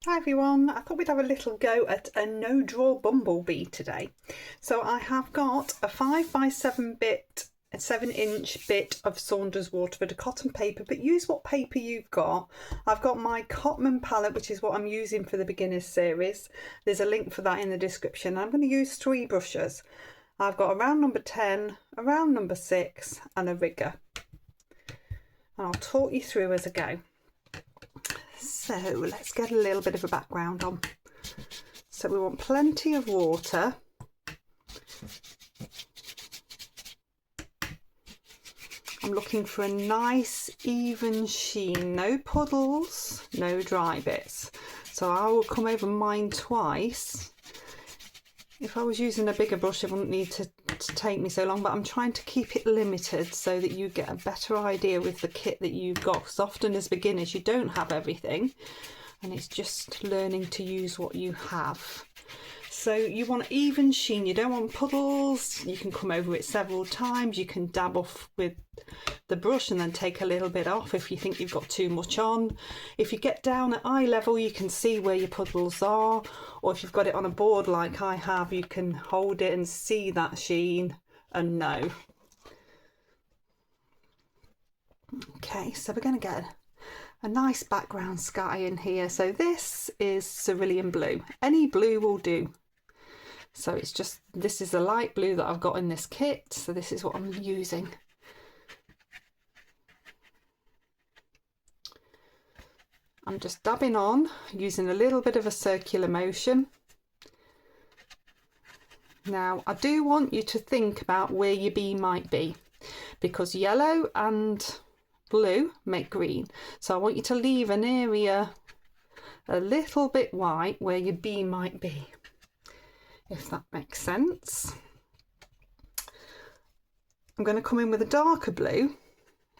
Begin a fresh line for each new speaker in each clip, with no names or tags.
Hi everyone, I thought we'd have a little go at a no draw bumblebee today. So I have got a 7 inch bit of Saunders Waterford cotton paper, but use what paper you've got. I've got my Cotman palette, which is what I'm using for the beginners series. There's a link for that in the description. I'm going to use 3 brushes. I've got a round number 10, a round number 6 and a rigger. And I'll talk you through as I go. So let's get a little bit of a background on. So we want plenty of water. I'm looking for a nice even sheen, no puddles, no dry bits. So I will come over mine twice. If I was using a bigger brush, it wouldn't need to take me so long, but I'm trying to keep it limited so that you get a better idea with the kit that you've got, because often as beginners you don't have everything and it's just learning to use what you have. So you want even sheen, you don't want puddles. You can come over it several times, you can dab off with the brush and then take a little bit off if you think you've got too much on. If you get down at eye level you can see where your puddles are, or if you've got it on a board like I have, you can hold it and see that sheen and know. Okay, so we're going to get a nice background sky in here. So this is cerulean blue, any blue will do. So it's just, this is a light blue that I've got in this kit, so this is what I'm using. I'm just dabbing on using a little bit of a circular motion. Now I do want you to think about where your bee might be, because yellow and blue make green. So I want you to leave an area a little bit white where your bee might be, if that makes sense. I'm going to come in with a darker blue,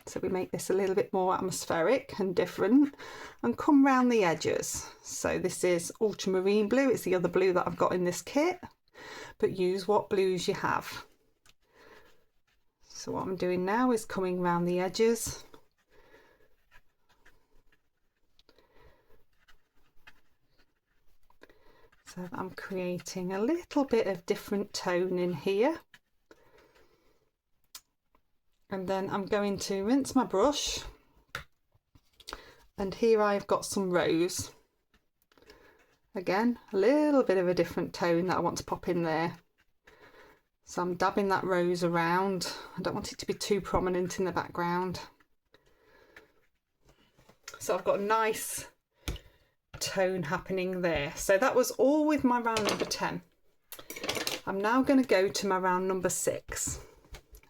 so we make this a little bit more atmospheric and different, and come round the edges. So this is ultramarine blue, it's the other blue that I've got in this kit, but use what blues you have. So what I'm doing now is coming round the edges. So I'm creating a little bit of different tone in here. And then I'm going to rinse my brush. And here I've got some rose. Again, a little bit of a different tone that I want to pop in there. So I'm dabbing that rose around. I don't want it to be too prominent in the background. So I've got a nice tone happening there. So that was all with my round number 10. I'm now going to go to my round number 6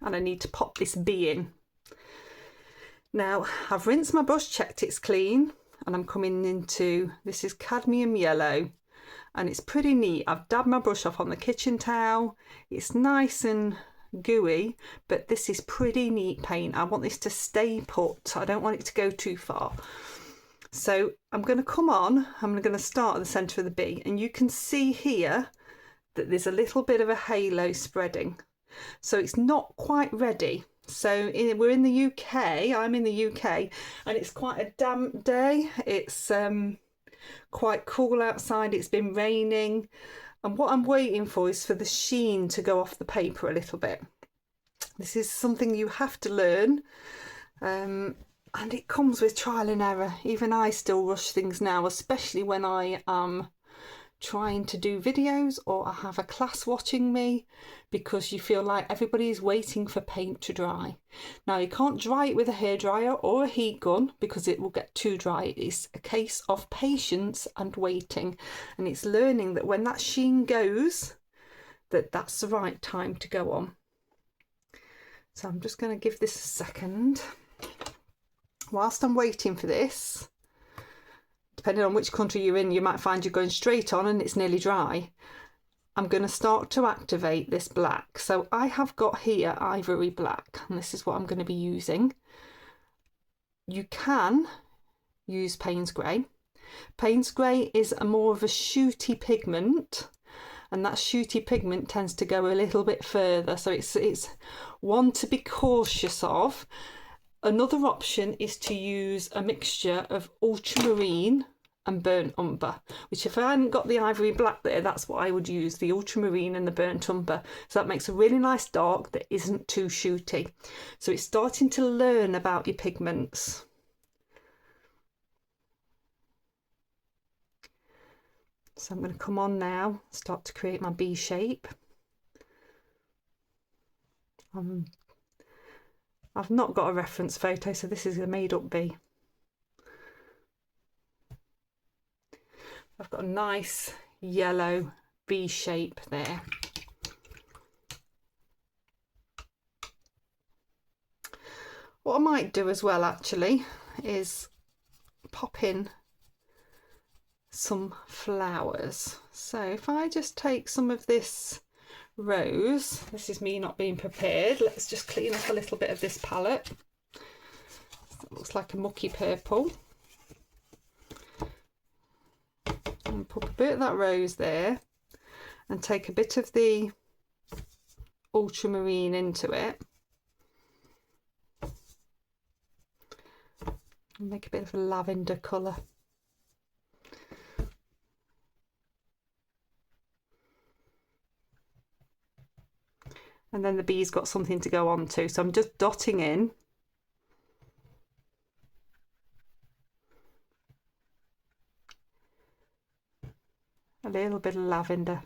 and I need to pop this bee in. Now I've rinsed my brush, checked it's clean, and I'm coming into, this is cadmium yellow and it's pretty neat. I've dabbed my brush off on the kitchen towel. It's nice and gooey, but this is pretty neat paint. I want this to stay put. I don't want it to go too far. So I'm going to come on, I'm going to start at the centre of the bee, and you can see here that there's a little bit of a halo spreading. So it's not quite ready. So we're in the UK, I'm in the UK, and it's quite a damp day. It's quite cool outside, it's been raining, and what I'm waiting for is for the sheen to go off the paper a little bit. This is something you have to learn. And it comes with trial and error. Even I still rush things now, especially when I am trying to do videos or I have a class watching me, because you feel like everybody is waiting for paint to dry. Now you can't dry it with a hairdryer or a heat gun because it will get too dry. It's a case of patience and waiting, and it's learning that when that sheen goes, that's the right time to go on. So I'm just going to give this a second. Whilst I'm waiting for this, depending on which country you're in, you might find you're going straight on and it's nearly dry. I'm going to start to activate this black. So I have got here ivory black, and this is what I'm going to be using. You can use Payne's Grey. Payne's Grey is a more of a shooty pigment, and that shooty pigment tends to go a little bit further. So it's one to be cautious of. Another option is to use a mixture of ultramarine and burnt umber, which if I hadn't got the ivory black there, that's what I would use, the ultramarine and the burnt umber. So that makes a really nice dark that isn't too shooty. So it's starting to learn about your pigments. So I'm going to come on now, start to create my bee shape. I've not got a reference photo, so this is a made-up bee. I've got a nice yellow bee shape there. What I might do as well actually is pop in some flowers. So if I just take some of this rose, this is me not being prepared, let's just clean up a little bit of this palette. It looks like a mucky purple. And put a bit of that rose there and take a bit of the ultramarine into it and make a bit of a lavender colour. And then the bee's got something to go on to, so I'm just dotting in a little bit of lavender.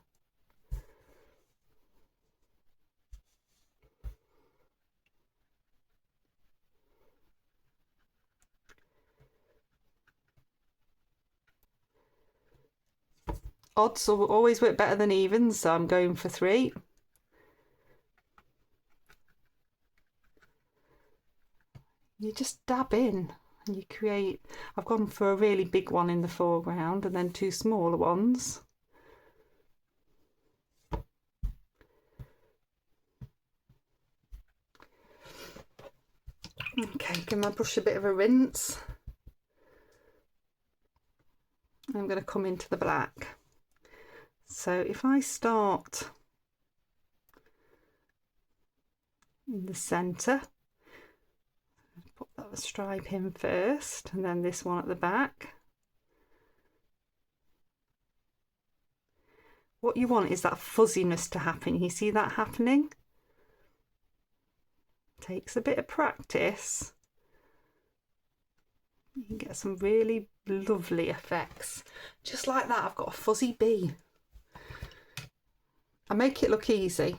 Odds will always work better than evens, so I'm going for 3. You just dab in and you create, I've gone for a really big one in the foreground and then 2 smaller ones. Okay, give my brush a bit of a rinse. I'm going to come into the black. So if I start in the centre, put that stripe in first and then this one at the back. What you want is that fuzziness to happen. You see that happening? Takes a bit of practice. You can get some really lovely effects. Just like that, I've got a fuzzy bee. I make it look easy.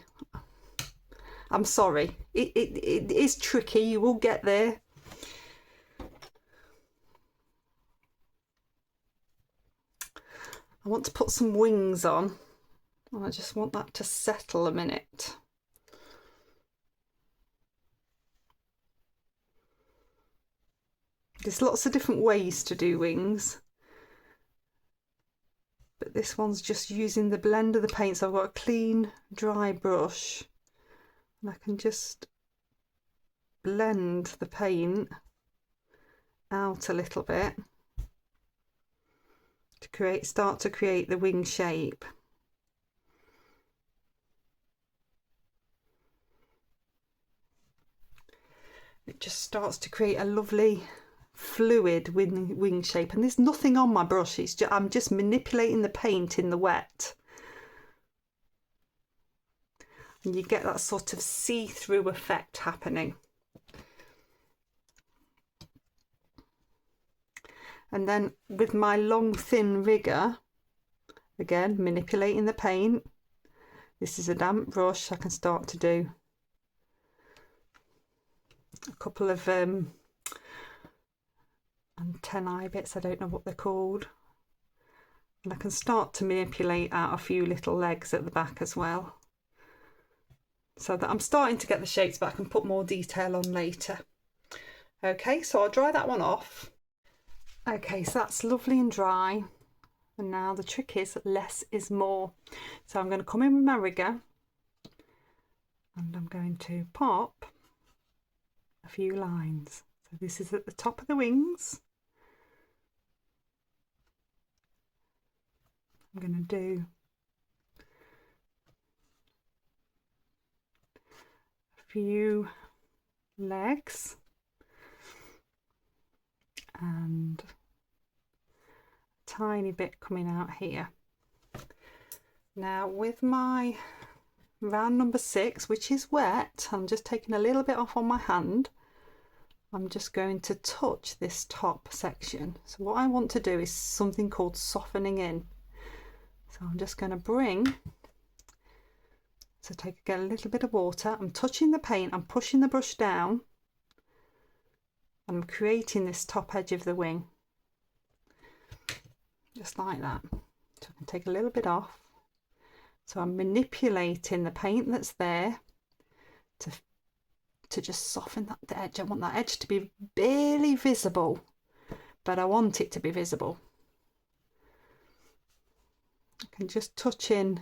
I'm sorry. It is tricky. You will get there. I want to put some wings on. And I just want that to settle a minute. There's lots of different ways to do wings, but this one's just using the blend of the paint. So I've got a clean, dry brush and I can just blend the paint out a little bit to start to create the wing shape. It just starts to create a lovely fluid wing shape, and there's nothing on my brush. I'm just manipulating the paint in the wet, and you get that sort of see-through effect happening. And then with my long thin rigger, again manipulating the paint. This is a damp brush. I can start to do a couple of antennae bits, I don't know what they're called, and I can start to manipulate out a few little legs at the back as well, so that I'm starting to get the shapes, but I can put more detail on later. Okay, so I'll dry that one off. Okay, so that's lovely and dry, and now the trick is less is more. So I'm going to come in with my rigger and I'm going to pop a few lines. So this is at the top of the wings. I'm going to do a few legs and a tiny bit coming out here. Now with my round number 6, which is wet, I'm just taking a little bit off on my hand. I'm just going to touch this top section. So what I want to do is something called softening in. So I'm just going to get a little bit of water. I'm touching the paint, I'm pushing the brush down, and I'm creating this top edge of the wing. Just like that. So I can take a little bit off. So I'm manipulating the paint that's there to just soften that edge. I want that edge to be barely visible, but I want it to be visible. I can just touch in,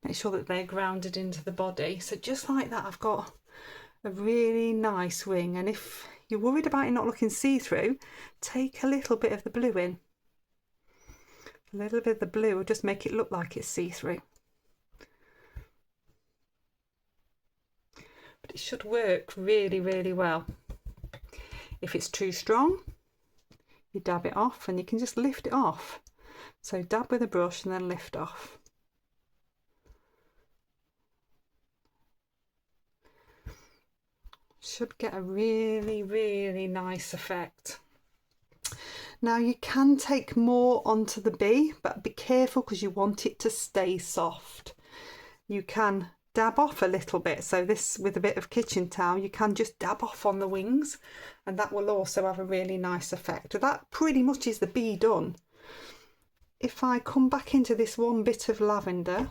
make sure that they're grounded into the body. So just like that, I've got a really nice wing. And if you're worried about it not looking see-through, take a little bit of the blue in. A little bit of the blue will just make it look like it's see-through. But it should work really, really well. If it's too strong, you dab it off and you can just lift it off. So dab with a brush and then lift off. Should get a really, really nice effect. Now you can take more onto the bee, but be careful because you want it to stay soft. You can dab off a little bit, so this with a bit of kitchen towel you can just dab off on the wings, and that will also have a really nice effect. That pretty much is the bee done. If I come back into this one bit of lavender,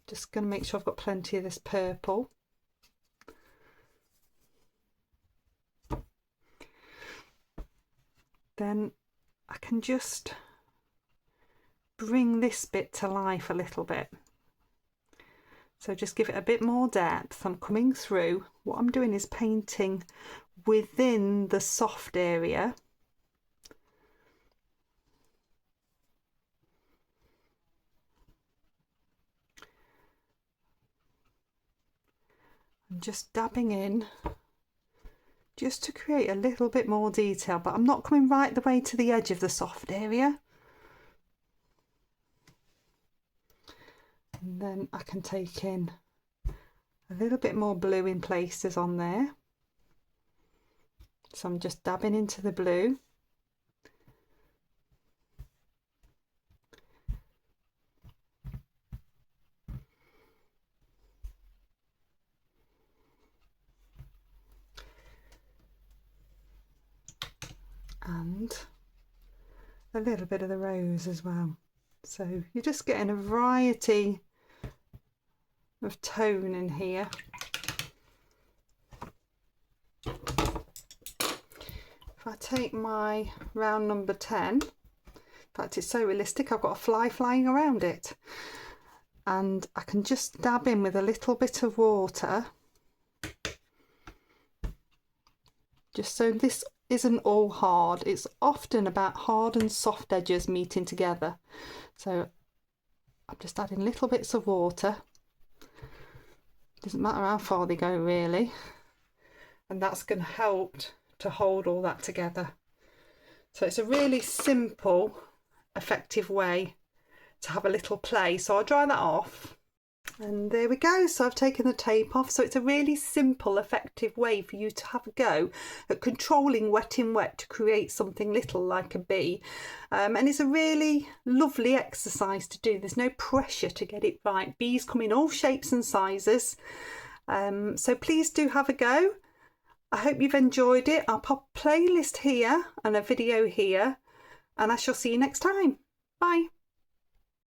just going to make sure I've got plenty of this purple. Then I can just bring this bit to life a little bit. So just give it a bit more depth. I'm coming through. What I'm doing is painting within the soft area. I'm just dabbing in just to create a little bit more detail, but I'm not coming right the way to the edge of the soft area. And then I can take in a little bit more blue in places on there. So I'm just dabbing into the blue. And a little bit of the rose as well. So you're just getting a variety of tone in here. If I take my round number 10, in fact it's so realistic, I've got a fly flying around it, and I can just dab in with a little bit of water, just so this isn't all hard. It's often about hard and soft edges meeting together. So I'm just adding little bits of water. Doesn't matter how far they go really, and that's going to help to hold all that together. So it's a really simple, effective way to have a little play. So I'll dry that off, and there we go. So I've taken the tape off. So it's a really simple, effective way for you to have a go at controlling wet in wet to create something little like a bee. And it's a really lovely exercise to do. There's no pressure to get it right. Bees come in all shapes and sizes. So please do have a go. I hope you've enjoyed it. I'll pop a playlist here and a video here, and I shall see you next time. Bye.